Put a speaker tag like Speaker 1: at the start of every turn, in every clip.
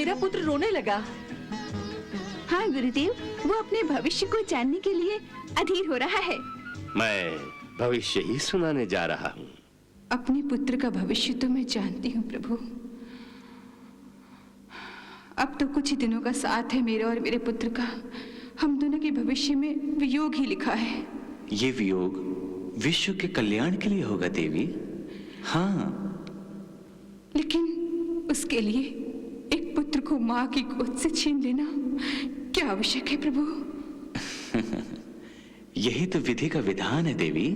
Speaker 1: मेरा पुत्र रोने लगा।
Speaker 2: हाँ गुरुदेव, वो अपने भविष्य को जानने के लिए अधीर हो रहा है।
Speaker 3: मैं भविष्य ही सुनाने जा रहा हूँ।
Speaker 2: अपने पुत्र का भविष्य तो मैं जानती हूँ प्रभु। अब तो कुछ ही दिनों का साथ है मेरा और मेरे पुत्र का। हम दोनों के भविष्य में वियोग ही लिखा है।
Speaker 4: ये वियोग विश्व के कल्याण के लिए होगा देवी। हाँ,
Speaker 2: लेकिन उसके लिए एक पुत्र को माँ की गोद से छीन लेना क्या आवश्यक है प्रभु?
Speaker 4: यही तो विधि का विधान है देवी।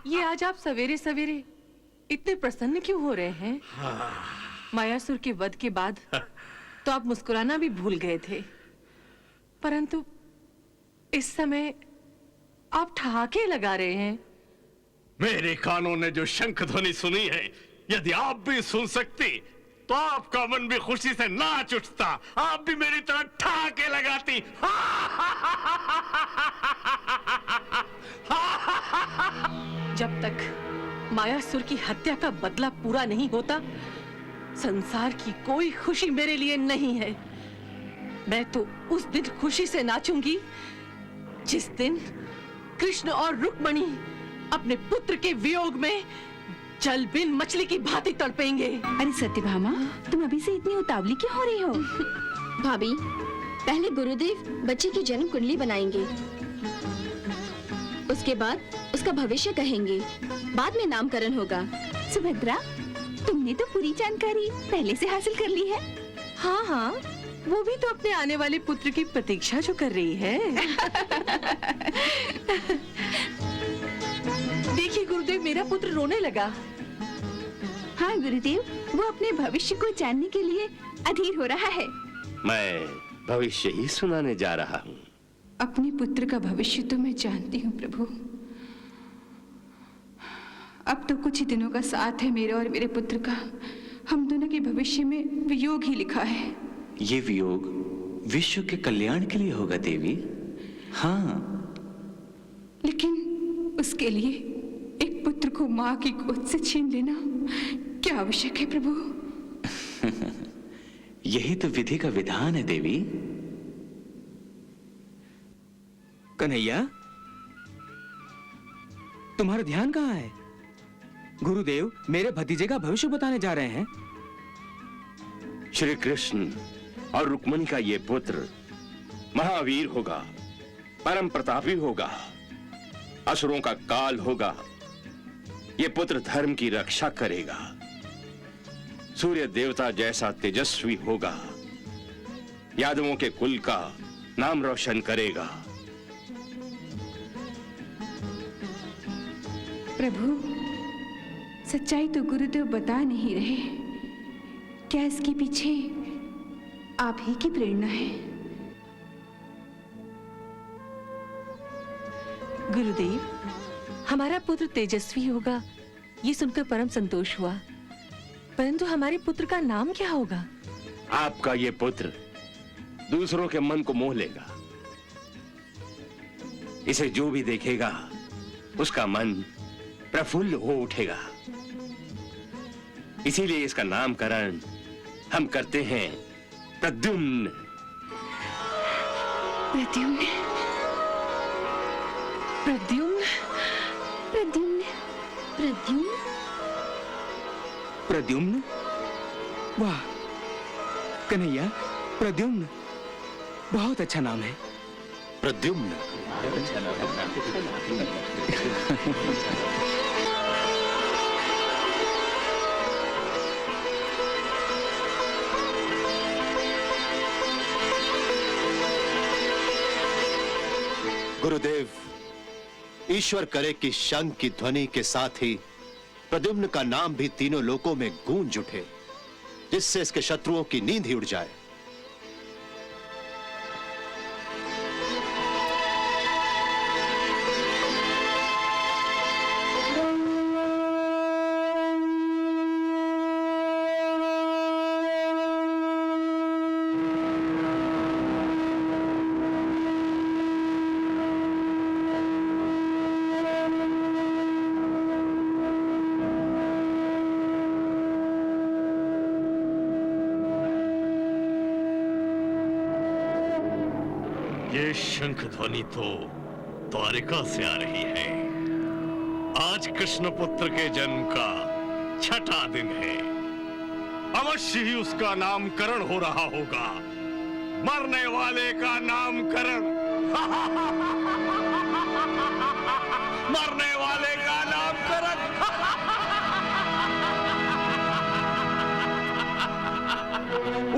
Speaker 1: ये आज आप सवेरे सवेरे इतने प्रसन्न क्यों हो रहे हैं? मायासुर के वध के बाद तो आप मुस्कुराना भी भूल गए थे, परंतु इस समय आप ठहाके लगा रहे हैं।
Speaker 3: मेरे कानों ने जो शंख ध्वनि सुनी है, यदि आप भी सुन सकती तो आपका मन भी खुशी से नाच उठता। आप भी मेरी तरह ठहाके लगाती।
Speaker 1: जब तक मायासुर की हत्या का बदला पूरा नहीं होता, संसार की कोई खुशी मेरे लिए नहीं है। मैं तो उस दिन खुशी से नाचूंगी जिस दिन कृष्ण और रुक्मणी अपने पुत्र के वियोग में जल बिन मछली की भांति तड़पेंगे।
Speaker 2: अरे सत्यभामा, तुम अभी से इतनी उतावली क्यों हो रही हो?
Speaker 5: भाभी, पहले गुरुदेव बच्चे की जन्म कुंडली बनाएंगे, उसके बाद उसका भविष्य कहेंगे, बाद में नामकरण होगा।
Speaker 2: सुभद्रा, तुमने तो पूरी जानकारी पहले से हासिल कर ली है।
Speaker 1: हाँ हाँ, वो भी तो अपने आने वाले पुत्र की प्रतीक्षा जो कर रही है। देखिए गुरुदेव, मेरा पुत्र रोने लगा।
Speaker 2: हाँ गुरुदेव, वो अपने भविष्य को जानने के लिए अधीर हो रहा है।
Speaker 3: मैं भविष्य ही सुनाने जा रहा हूँ।
Speaker 2: अपने पुत्र का भविष्य तो मैं जानती हूँ प्रभु। अब तो कुछ ही दिनों का साथ है मेरा और मेरे पुत्र का। हम दोनों के भविष्य में वियोग ही लिखा है।
Speaker 4: ये वियोग विश्व के कल्याण के लिए होगा देवी। हाँ,
Speaker 2: लेकिन उसके लिए एक पुत्र को माँ की गोद से छीन लेना क्या आवश्यक है प्रभु?
Speaker 4: यही तो विधि का विधान है देवी।
Speaker 6: कन्हैया, तुम्हारा ध्यान कहाँ है? गुरुदेव मेरे भतीजे का भविष्य बताने जा रहे हैं।
Speaker 3: श्री कृष्ण और रुक्मणी का ये पुत्र महावीर होगा, परम प्रतापी होगा, असुरों का काल होगा। ये पुत्र धर्म की रक्षा करेगा, सूर्य देवता जैसा तेजस्वी होगा, यादवों के कुल का नाम रोशन करेगा।
Speaker 2: प्रभु, सच्चाई तो गुरुदेव बता नहीं रहे। क्या इसके पीछे आप ही की प्रेरणा है?
Speaker 1: गुरुदेव, हमारा पुत्र तेजस्वी होगा ये सुनकर परम संतोष हुआ, परंतु हमारे पुत्र का नाम क्या होगा?
Speaker 3: आपका ये पुत्र दूसरों के मन को मोह लेगा। इसे जो भी देखेगा उसका मन प्रफुल्ल हो उठेगा। इसीलिए इसका नामकरण हम करते हैं प्रद्युम्न।
Speaker 2: प्रद्युम्न,
Speaker 1: प्रद्युम्न,
Speaker 2: प्रद्युम्न,
Speaker 5: प्रद्युम्न।
Speaker 6: प्रद्युम्न? वाह कन्हैया, प्रद्युम्न बहुत अच्छा नाम है।
Speaker 3: प्रद्युम्न।
Speaker 7: गुरुदेव, ईश्वर करे कि शंख की ध्वनि के साथ ही प्रद्युम्न का नाम भी तीनों लोकों में गूंज उठे, जिससे इसके शत्रुओं की नींद ही उड़ जाए।
Speaker 8: ये शंख ध्वनि तो द्वारिका से आ रही है। आज कृष्ण पुत्र के जन्म का छठा दिन है। अवश्य ही उसका नामकरण हो रहा होगा। मरने वाले का नामकरण। मरने वाले का नामकरण।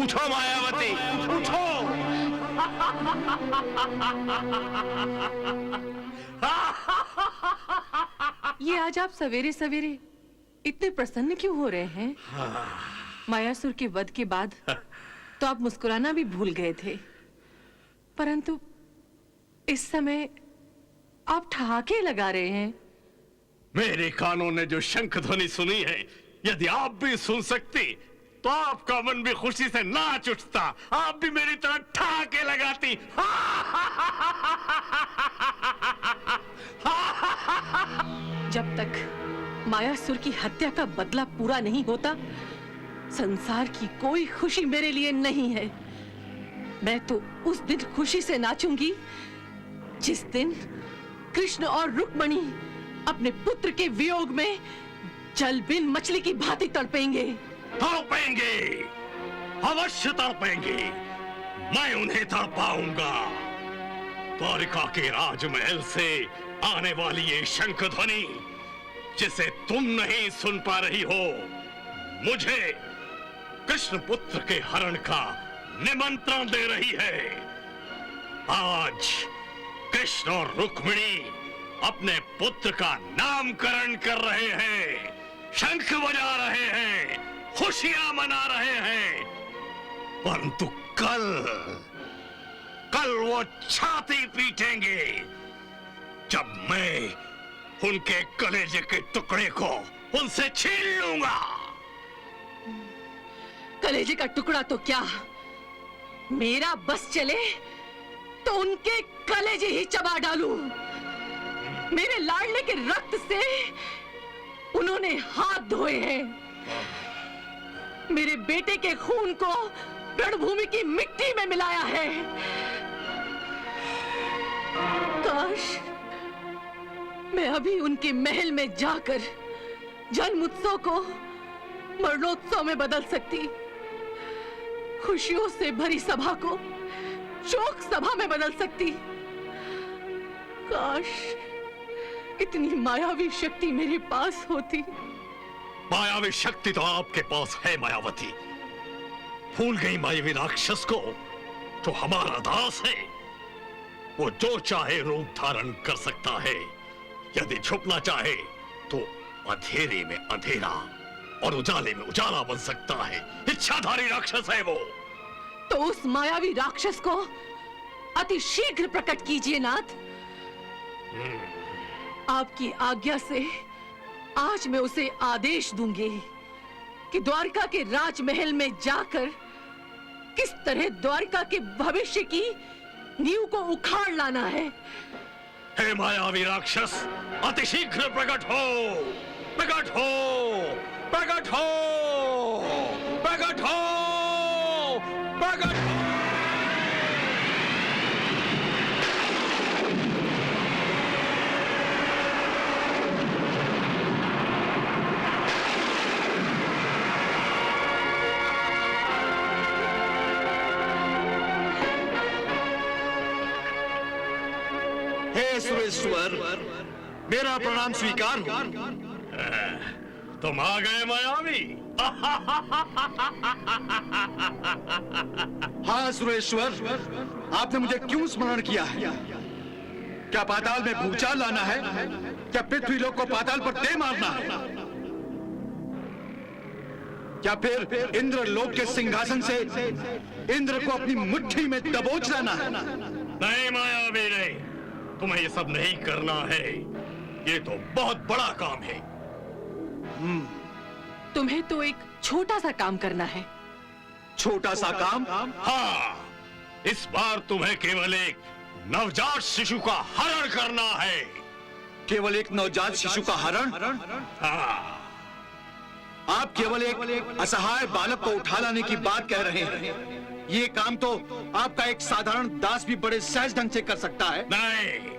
Speaker 3: उठो मायावती, उठो।
Speaker 1: ये आज आप सवेरे सवेरे इतने प्रसन्न क्यों हो रहे हैं? मायासुर के वध के बाद तो आप मुस्कुराना भी भूल गए थे, परंतु इस समय आप ठहाके लगा रहे हैं।
Speaker 8: मेरे कानों ने जो शंख ध्वनि सुनी है, यदि आप भी सुन सकती तो आपका मन भी खुशी से नाच उठता। आप भी मेरी तरह ठहाके लगाती।
Speaker 1: जब तक मायासुर की हत्या का बदला पूरा नहीं होता, संसार की कोई खुशी मेरे लिए नहीं है। मैं तो उस दिन खुशी से नाचूंगी जिस दिन कृष्ण और रुक्मणी अपने पुत्र के वियोग में जल बिन मछली की भांति तड़पेंगे।
Speaker 8: तड़पेंगे, अवश्य तड़पेंगे। मैं उन्हें तड़पाऊंगा। द्वारिका के राजमहल से आने वाली ये शंख ध्वनि, जिसे तुम नहीं सुन पा रही हो, मुझे कृष्ण पुत्र के हरण का निमंत्रण दे रही है। आज कृष्ण और रुक्मिणी अपने पुत्र का नामकरण कर रहे हैं, शंख बजा रहे हैं, खुशियां मना रहे हैं। परंतु कल वो छाती पीटेंगे जब मैं उनके कलेजे के टुकड़े को उनसे छीन लूंगा।
Speaker 1: कलेजे का टुकड़ा तो क्या, मेरा बस चले तो उनके कलेजे ही चबा डालूं। मेरे लाडले के रक्त से उन्होंने हाथ धोए हैं। मेरे बेटे के खून को रणभूमि की मिट्टी में मिलाया है। काश मैं अभी उनके महल में जाकर जन्म उत्सव को मरणोत्सव में बदल सकती, खुशियों से भरी सभा को शोक सभा में बदल सकती। काश इतनी मायावी शक्ति मेरे पास होती।
Speaker 8: मायावी शक्ति तो आपके पास है मायावती। भूल गई मायावी राक्षस को जो हमारा दास है। वो जो चाहे रूप धारण कर सकता है। यदि छुपना चाहे तो अंधेरे में अंधेरा और उजाले में उजाला बन सकता है। इच्छाधारी राक्षस है वो।
Speaker 1: तो उस मायावी राक्षस को अति शीघ्र प्रकट कीजिए नाथ। आपकी आज्ञा से आज मैं उसे आदेश दूंगी कि द्वारका के राजमहल में जाकर किस तरह द्वारका के भविष्य की नींव को उखाड़ लाना है।
Speaker 8: हे मायावी राक्षस, अति शीघ्र प्रकट हो, प्रकट हो, प्रकट हो, प्रकट हो, प्रकट हो।
Speaker 7: हे सुरेश्वर, मेरा प्रणाम स्वीकार हो।
Speaker 8: तुम आ गए मायावी।
Speaker 7: हाँ सुरेश्वर, आपने मुझे क्यों स्मरण किया है? क्या पाताल में भूचाल लाना है? क्या पृथ्वी लोक को पाताल पर दे मारना है? क्या फिर इंद्र लोक के सिंहासन से इंद्र को अपनी मुट्ठी में दबोच लाना है?
Speaker 8: नहीं मायावी, नहीं, तुम्हें ये सब नहीं करना है। ये तो बहुत बड़ा काम है।
Speaker 1: तुम्हें तो एक छोटा सा काम करना है।
Speaker 7: छोटा सा काम?
Speaker 8: हाँ, इस बार तुम्हें केवल एक नवजात शिशु का हरण करना है।
Speaker 7: केवल एक नवजात शिशु का हरण?
Speaker 8: हाँ,
Speaker 9: आप केवल एक असहाय बालक को उठा लाने की बात कह रहे हैं। ये काम तो आपका एक साधारण दास भी बड़े सहज ढंग से कर सकता है।
Speaker 8: नहीं,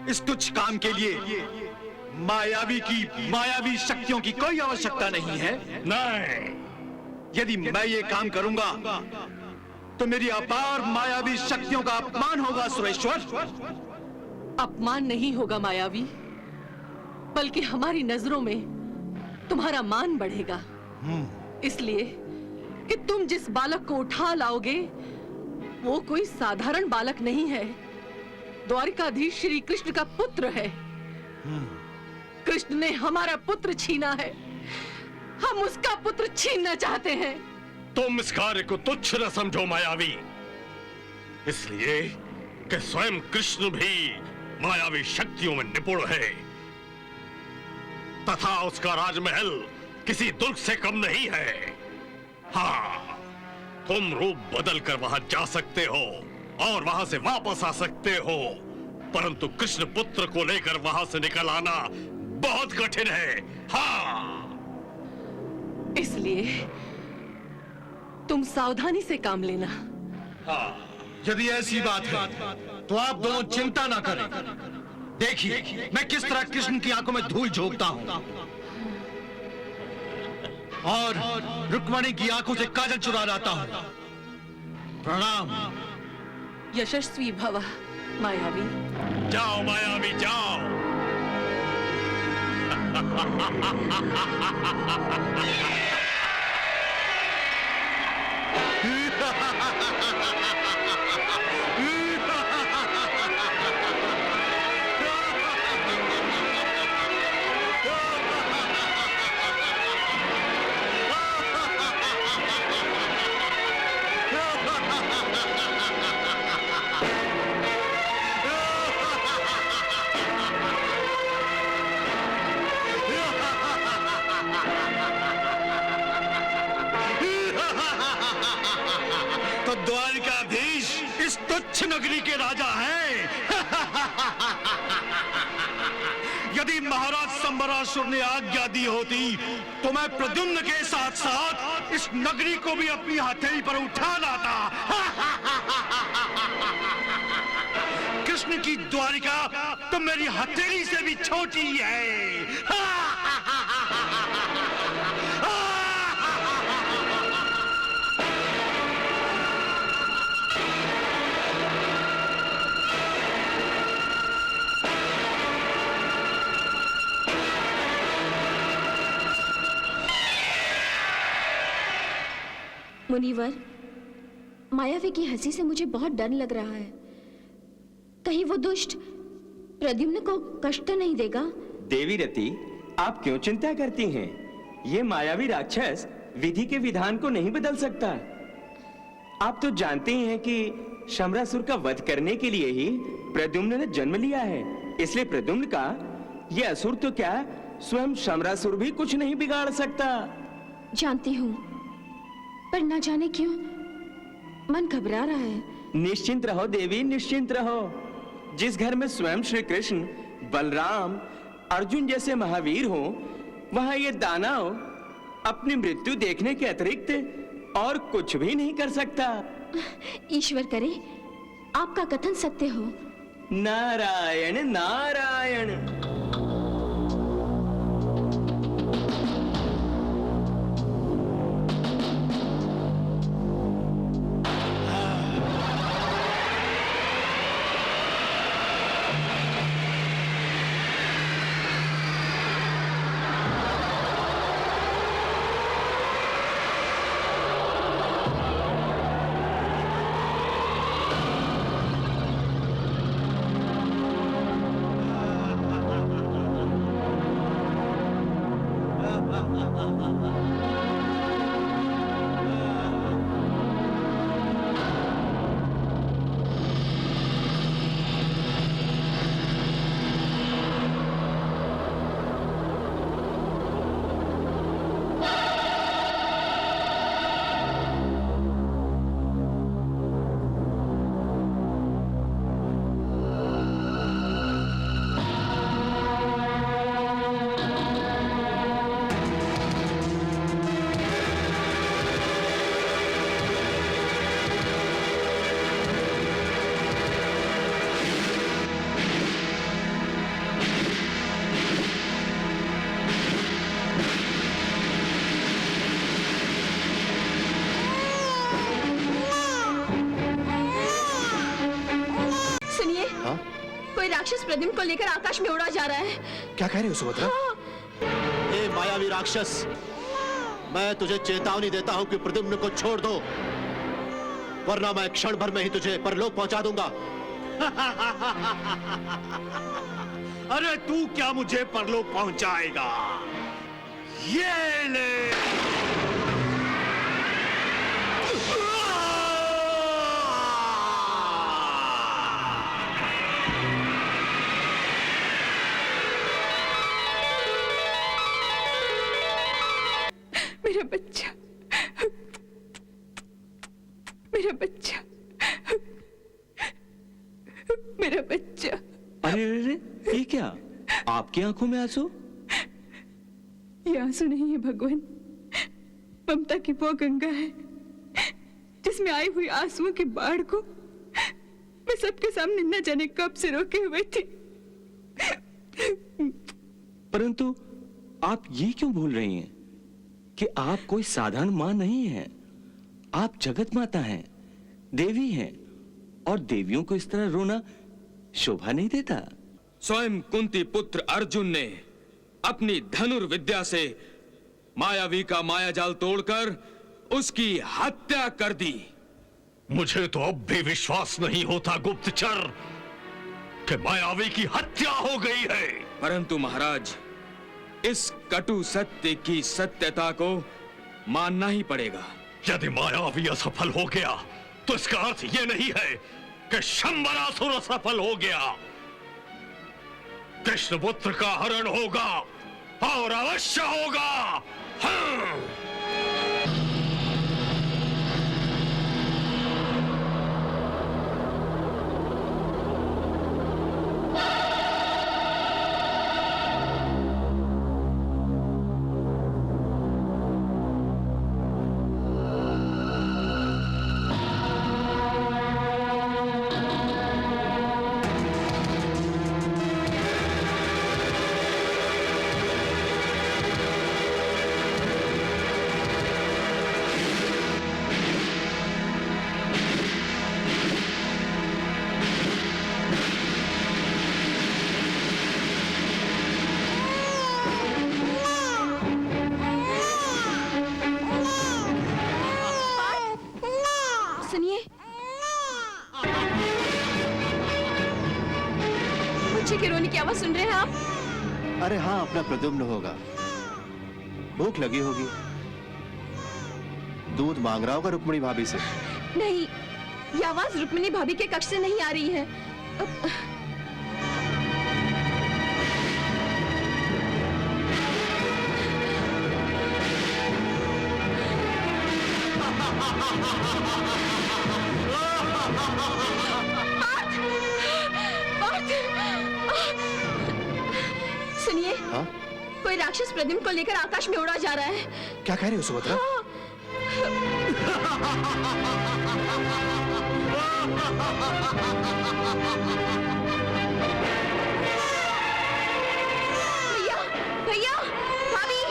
Speaker 9: इस तुच्छ काम के लिए मायावी शक्तियों की कोई आवश्यकता नहीं है।
Speaker 8: नहीं,
Speaker 9: यदि मैं ये काम करूंगा तो मेरी अपार मायावी शक्तियों का अपमान होगा सुरेश्वर।
Speaker 1: अपमान नहीं होगा मायावी, बल्कि हमारी नजरों में तुम्हारा मान बढ़ेगा। इसलिए कि तुम जिस बालक को उठा लाओगे वो कोई साधारण बालक नहीं है, द्वारिकाधीश श्री कृष्ण का पुत्र है। कृष्ण ने हमारा पुत्र छीना है, हम उसका पुत्र छीनना चाहते हैं।
Speaker 8: तुम इस कार्य को तुच्छ न समझो मायावी, इसलिए कि स्वयं कृष्ण भी मायावी शक्तियों में निपुण है, तथा उसका राजमहल किसी दुर्ग से कम नहीं है। हाँ, तुम रूप बदल कर वहां जा सकते हो और वहां से वापस आ सकते हो, परंतु कृष्ण पुत्र को लेकर वहां से निकल आना बहुत कठिन है। हाँ,
Speaker 1: इसलिए तुम सावधानी से काम लेना।
Speaker 9: यदि ऐसी बात है तो आप दोनों चिंता ना करें। देखिए मैं किस तरह कृष्ण की आंखों में धूल झोंकता हूं और रुक्मणी की आंखों से काजल चुरा लाता हूं। प्रणाम।
Speaker 1: यशस्वी भव मायावी।
Speaker 8: जाओ मायावी जाओ।
Speaker 9: तो द्वारिकाधीश इस तुच्छ नगरी के राजा हैं। यदि महाराज संबरासुर ने आज्ञा दी होती तो मैं प्रद्युम्न के साथ साथ इस नगरी को भी अपनी हथेली पर उठा लाता। कृष्ण की द्वारिका तो मेरी हथेली से भी छोटी है।
Speaker 5: मुनिवर, मायावी की हंसी से मुझे बहुत डर लग रहा है। कहीं वो दुष्ट प्रद्युम्न को कष्ट तो नहीं देगा?
Speaker 6: देवी रति, आप क्यों चिंता करती हैं? ये मायावी राक्षस विधि के विधान को नहीं बदल सकता। आप तो जानते ही हैं कि शमरासुर का वध करने के लिए ही प्रद्युम्न ने जन्म लिया है। इसलिए प्रद्युम्न का ये असुर तो क्या, स्वयं शमरासुर भी कुछ नहीं बिगाड़ सकता।
Speaker 5: जानती हूँ, पर न जाने क्यों मन घबरा रहा है।
Speaker 6: निश्चिंत रहो देवी, निश्चिंत रहो। जिस घर में स्वयं श्री कृष्ण, बलराम, अर्जुन जैसे महावीर हो, वहां ये दानव अपनी मृत्यु देखने के अतिरिक्त और कुछ भी नहीं कर सकता।
Speaker 5: ईश्वर करे आपका कथन सत्य हो।
Speaker 6: नारायण नारायण।
Speaker 5: राक्षस प्रद्युम्न को लेकर आकाश में उड़ा जा रहा है।
Speaker 7: क्या कह रहे हो सुभद्रा? ए मायावी राक्षस, मैं तुझे चेतावनी देता हूं कि प्रद्युम्न को छोड़ दो, वरना मैं क्षण भर में ही तुझे परलोक पहुंचा दूंगा।
Speaker 9: अरे तू क्या मुझे परलोक पहुंचाएगा? ये ले।
Speaker 2: मेरा बच्चा, मेरा बच्चा, मेरा बच्चा।
Speaker 4: अरे अरे अरे, ये क्या? आपकी आंखों में आंसू?
Speaker 2: ये आंसू नहीं है भगवान, ममता की वो गंगा है जिसमें आई हुई आंसुओं की बाढ़ को मैं सबके सामने न जाने कब से रोके हुए थी।
Speaker 4: परंतु आप ये क्यों भूल रही हैं कि आप कोई साधारण मां नहीं हैं? आप जगत माता हैं, देवी हैं, और देवियों को इस तरह रोना शोभा नहीं देता।
Speaker 3: स्वयं कुंती पुत्र अर्जुन ने अपनी धनुर्विद्या से मायावी का मायाजाल तोड़कर उसकी हत्या कर दी।
Speaker 8: मुझे तो अब भी विश्वास नहीं होता गुप्तचर कि मायावी की हत्या हो गई है।
Speaker 3: परंतु महाराज, इस कटु सत्य की सत्यता को मानना ही पड़ेगा।
Speaker 8: यदि मायावी असफल हो गया तो इसका अर्थ यह नहीं है कि शंबरासुर असफल हो गया। कृष्णपुत्र का हरण होगा और अवश्य होगा। हाँ।
Speaker 5: सुनिए, बच्चे के रोने की आवाज सुन रहे हैं आप?
Speaker 7: अरे हाँ, अपना प्रद्युम्न होगा। भूख लगी होगी, दूध मांग रहा होगा रुक्मिणी भाभी से।
Speaker 5: नहीं, ये आवाज रुक्मिणी भाभी के कक्ष से नहीं आ रही है। सुनिए,
Speaker 7: हाँ?
Speaker 5: कोई राक्षस प्रद्युम्न को लेकर आकाश में उड़ा जा रहा है।
Speaker 7: क्या कह रहे हो सुभद्रा?
Speaker 5: भैया, भैया, भाभी,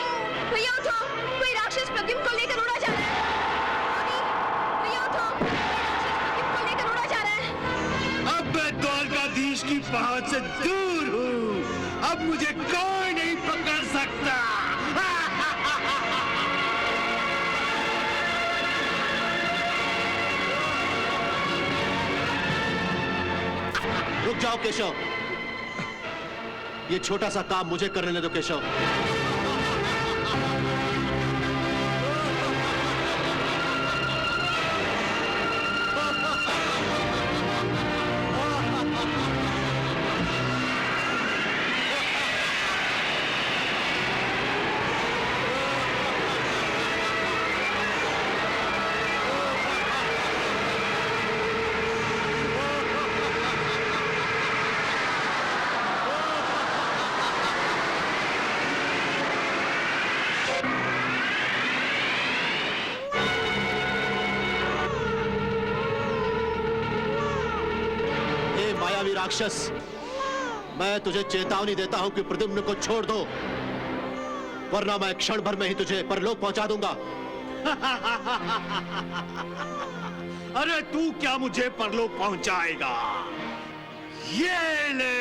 Speaker 5: भैया उठो, कोई राक्षस प्रद्युम्न को लेकर उड़ा जा रहा है। भाभी, भैया उठो, कोई राक्षस प्रद्युम्न को लेकर उड़ा जा रहा है।
Speaker 9: अब मैं द्वारकाधीश की पहुंच से दूर हूँ। अब मुझे कोई नहीं पकड़ सकता।
Speaker 7: रुक जाओ केशव, ये छोटा सा काम मुझे करने दो केशव। राक्षस, मैं तुझे चेतावनी देता हूं कि प्रद्युम्न को छोड़ दो, वरना मैं क्षण भर में ही तुझे परलोक पहुंचा दूंगा।
Speaker 9: अरे तू क्या मुझे परलोक पहुंचाएगा? ये ले।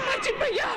Speaker 2: अर्जुन भैया,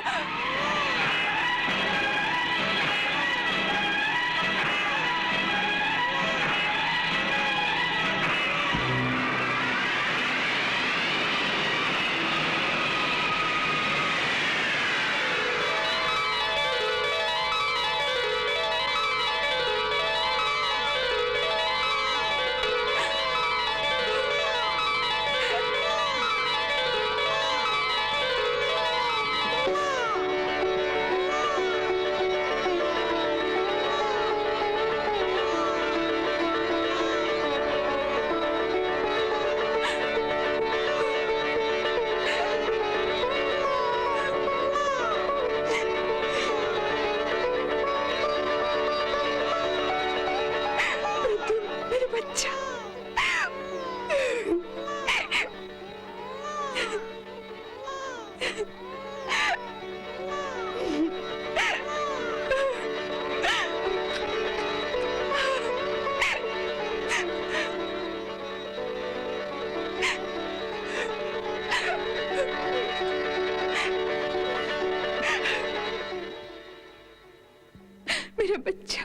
Speaker 2: मेरे बच्चा, मेरा बच्चा,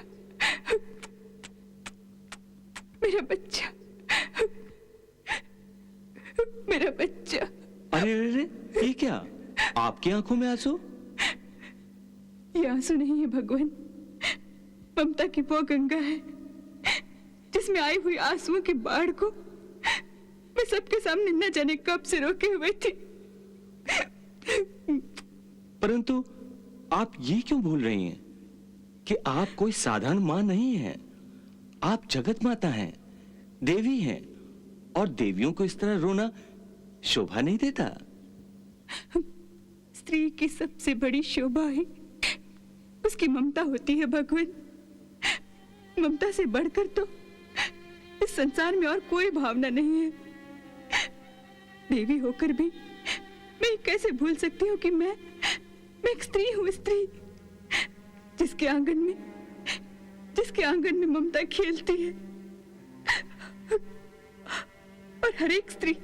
Speaker 2: मेरा बच्चा, मेरा बच्चा।
Speaker 4: अरे अरे अरे, ये क्या? आपकी आंखों में आंसू?
Speaker 2: ये आंसू नहीं है भगवान, ममता की वो गंगा है जिसमें आई हुई आंसुओं की बाढ़ को मैं सबके सामने न जाने कब से रोके हुए थी।
Speaker 4: परंतु आप ये क्यों भूल रही हैं कि आप कोई साधारण मां नहीं हैं? आप जगत माता हैं, देवी हैं, और देवियों को इस तरह रोना शोभा नहीं देता।
Speaker 2: स्त्री की सबसे बड़ी शोभा ही उसकी ममता होती है भगवान। ममता से बढ़कर तो इस संसार में और कोई भावना नहीं है। देवी होकर भी मैं कैसे भूल सकती हूँ कि मैं एक स्त्री हूँ, स्त्री जिसके आंगन में ममता खेलती है। और हर एक स्त्री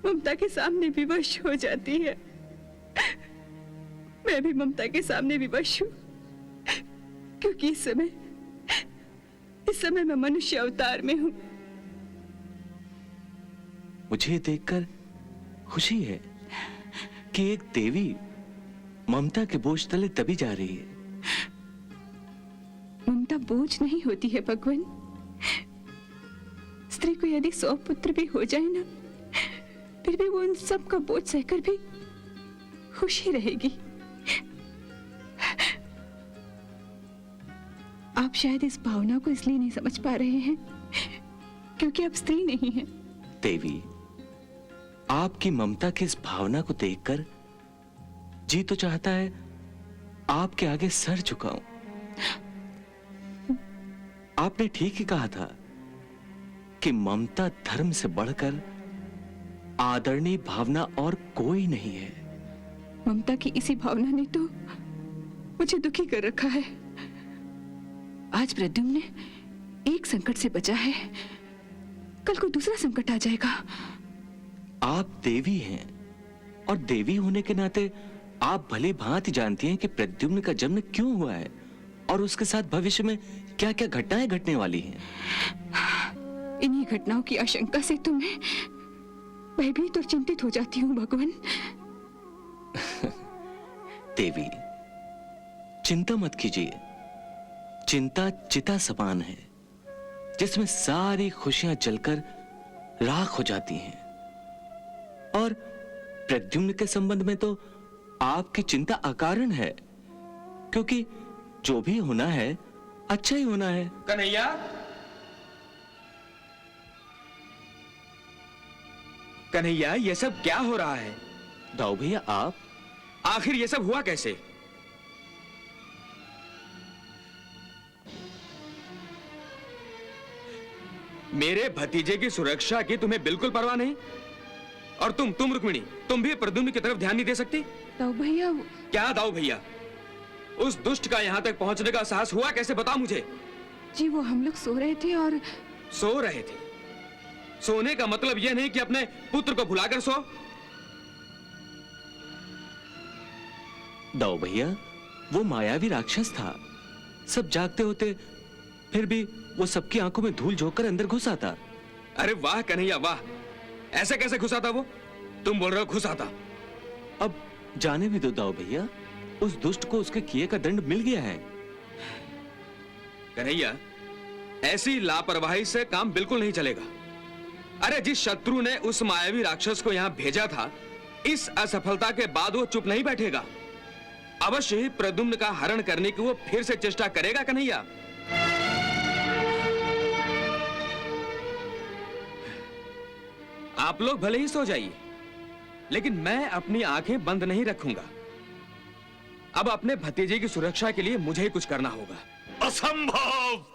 Speaker 2: ममता के सामने विवश हो जाती है। मैं भी ममता के सामने विवश हूँ, क्योंकि इस समय मैं मनुष्य अवतार में हूँ।
Speaker 4: मुझे देखकर खुशी है कि एक देवी ममता के बोझ तले दबी जा रही है।
Speaker 2: ममता बोझ नहीं होती है भगवान। स्त्री को यदि 100 पुत्र भी हो जाए ना, फिर भी वो उन सब का बोझ सहकर भी खुशी रहेगी। आप शायद इस भावना को इसलिए नहीं समझ पा रहे हैं क्योंकि आप स्त्री नहीं हैं।
Speaker 4: देवी, आपकी ममता की इस भावना को देखकर जी तो चाहता है आपके आगे सर झुकाऊं। आपने ठीक ही कहा था कि ममता धर्म से बढ़कर आदरणीय भावना और कोई नहीं है।
Speaker 2: ममता की इसी भावना ने तो मुझे दुखी कर रखा है। आज प्रद्युम्न ने एक संकट से बचा है, कल को दूसरा संकट आ जाएगा।
Speaker 4: आप देवी हैं और देवी होने के नाते आप भले भांति जानती हैं कि प्रद्युम्न का जन्म क्यों हुआ है और उसके साथ भविष्य में क्या क्या घटनाएं घटने वाली हैं।
Speaker 2: इन्हीं घटनाओं की आशंका से तो मैं भयभीत और चिंतित हो जाती हूँ भगवान।
Speaker 4: देवी, चिंता मत कीजिए। चिंता चिता समान है जिसमें सारी खुशियां जलकर राख हो जाती हैं। और प्रद्युम्न के संबंध में तो आपकी चिंता अकारण है, क्योंकि जो भी होना है अच्छा ही होना है।
Speaker 6: कन्हैया, कन्हैया, ये सब क्या हो रहा है?
Speaker 4: दाऊ भैया, आप
Speaker 6: आखिर ये सब हुआ कैसे? मेरे भतीजे की सुरक्षा की तुम्हें बिल्कुल परवाह नहीं? और तुम रुक्मिणी, तुम भी प्रद्युम्न की तरफ ध्यान नहीं दे सकती?
Speaker 2: दाऊ भैया।
Speaker 6: क्या दाऊ भैया? उस दुष्ट का यहां तक पहुंचने का साहस हुआ कैसे, बताओ मुझे।
Speaker 2: जी वो हम लोग सो रहे थे और
Speaker 6: सो रहे थे? सोने का मतलब यह नहीं कि अपने पुत्र को भुलाकर सो।
Speaker 4: दाऊ भैया, वो मायावी राक्षस था। सब जागते होते फिर भी वो सबकी आंखों में धूल झोंककर अंदर घुस आता।
Speaker 6: अरे वाह कन्हैया वाह, ऐसे कैसे घुसा था वो? तुम बोल रहे हो घुसा था?
Speaker 4: अब जाने भी दो दाऊ भैया, उस दुष्ट को उसके किए का दंड मिल गया है।
Speaker 6: कन्हैया, ऐसी लापरवाही से काम बिल्कुल नहीं चलेगा। अरे जिस शत्रु ने उस मायावी राक्षस को यहां भेजा था, इस असफलता के बाद वो चुप नहीं बैठेगा। अवश्य ही प्रद्युम्न का हरण करने की वो फिर से चेष्टा करेगा। कन्हैया, आप लोग भले ही सो जाइए, लेकिन मैं अपनी आंखें बंद नहीं रखूंगा। अब अपने भतीजे की सुरक्षा के लिए मुझे ही कुछ करना होगा।
Speaker 8: असंभव,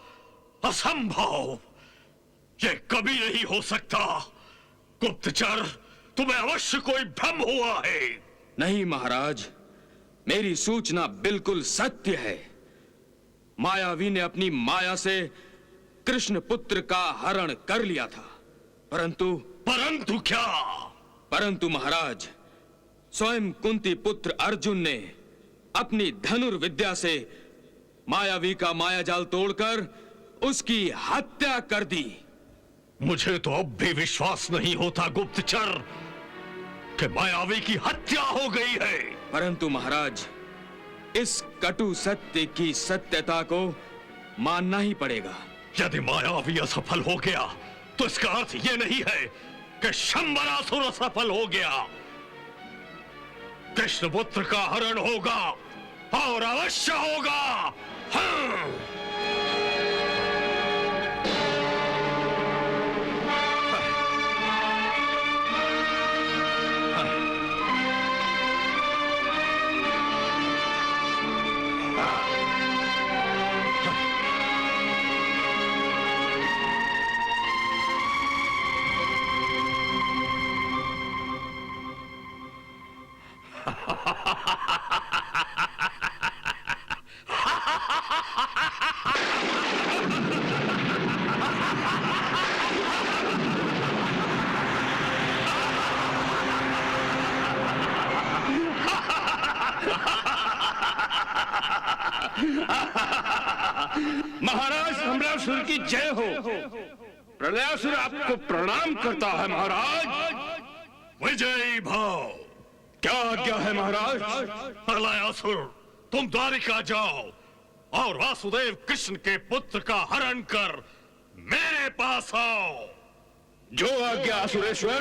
Speaker 8: असंभव, ये कभी नहीं हो सकता। गुप्तचर, तुम्हें अवश्य कोई भ्रम हुआ है।
Speaker 6: नहीं महाराज, मेरी सूचना बिल्कुल सत्य है। मायावी ने अपनी माया से कृष्ण पुत्र का हरण कर लिया था, परंतु
Speaker 8: क्या?
Speaker 6: परंतु महाराज, स्वयं कुंती पुत्र अर्जुन ने अपनी धनुर्विद्या से मायावी का मायाजाल तोड़कर उसकी हत्या कर दी।
Speaker 8: मुझे तो अब भी विश्वास नहीं होता गुप्तचर कि मायावी की हत्या हो गई है।
Speaker 6: परंतु महाराज, इस कटु सत्य की सत्यता को मानना ही पड़ेगा।
Speaker 8: यदि मायावी असफल हो गया तो इसका अर्थ यह नहीं है कि शंबरासुर असफल हो गया। कृष्णपुत्र का हरण होगा और अवश्य होगा। हाँ।
Speaker 3: महाराज सम्रासुर की जय हो। प्रलयासुर आपको प्रणाम करता है महाराज।
Speaker 8: विजयी भाव।
Speaker 3: क्या आज्ञा है महाराज?
Speaker 8: प्रलयासुर, तुम द्वारिका जाओ और वासुदेव कृष्ण के पुत्र का हरण कर मेरे पास आओ।
Speaker 3: जो आज्ञा असुरेश्वर।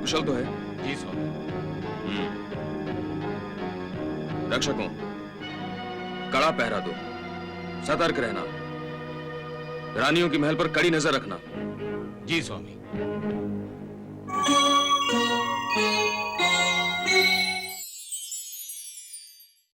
Speaker 10: कुशल तो है?
Speaker 8: जी स्वामी।
Speaker 10: रक्षकों, कड़ा पहरा दो, सतर्क रहना, रानियों की महल पर कड़ी नजर रखना।
Speaker 8: जी स्वामी।